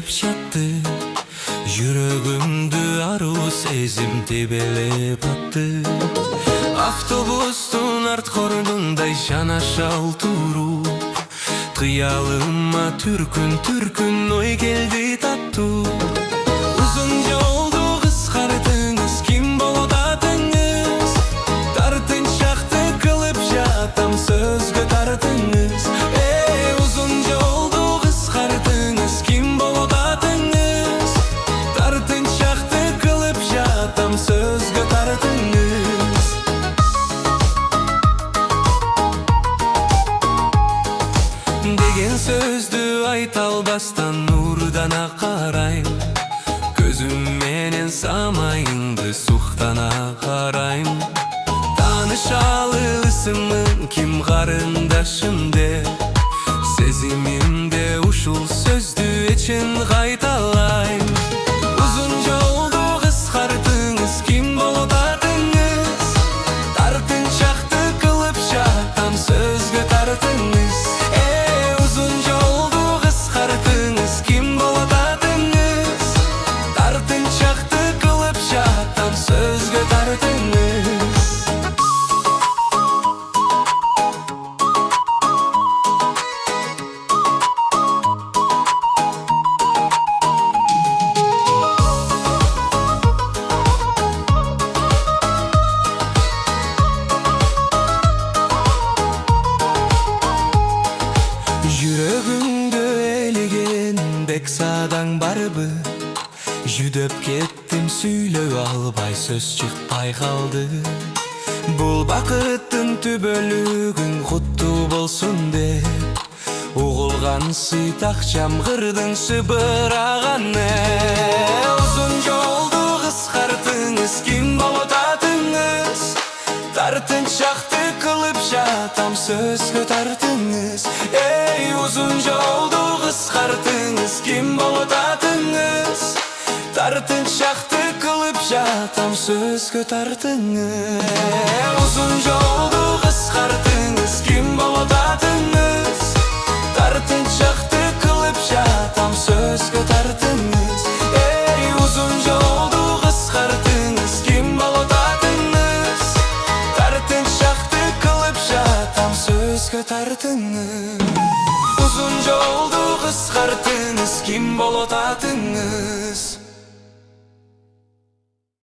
тербелеп жатты, жүрөгүмдү аруу сезим тебелеп атты. Автобустун арт кордундай жанашал туруп, кыялыма түркүн ой келди таттуу. Узун жолду кыскартыңыз, ким болот атыңыз? Тартынчакты кылып жатам, сөзгө тартыңыз. Узун жолду кыскартыңыз, ким болот атыңыз? Тартынчакты кылып жатам, сөзгө тартыңыз. Деген сөздү айта албастан нурдана карайм, көзүм менен самайыңды суктана карайм. Таанышалы ысымың ким, карындашым деп, сезимимде ушул сөздү эчен кайталайм. Узун жолду кыскартыңыз, ким болот атыңыз? Тартынчакты кылып жатам, сөзгө тартыңыз. Узун жолду кыскартыңыз, ким болот атыңыз? Тартынчакты кылып жатам, сөзгө тартыңыз. Жүрөгүңдө элеген бек садаң барбы? Жүдөп кеттим, сүйлөй албай, сөз чыкпай калды. Бул бакыттын түбөлүгүң куттуу болсун деп, угулган сыйт акчам кырдың сыбыраганы. Узун жолду кыскартыңыз, ким болот атыңыз? Тартынчакты кылып жатам, сөзгө тартыңыз. Узун жолду кыскартыңыз, ким болот атыңыз? Тартынчакты кылып жатам, сөзгө тартыңыз. Узун жолду кыскартыңыз, ким болот атыңыз? Тартынчакты кылып жатам, сөзгө тартыңыз. Узун жолду кыскартыңыз, ким болот атыңыз? Тартынчакты кылып жатам, сөзгө тартыңыз. Узун жолду кыскартыңыз, ким болот атыңыз?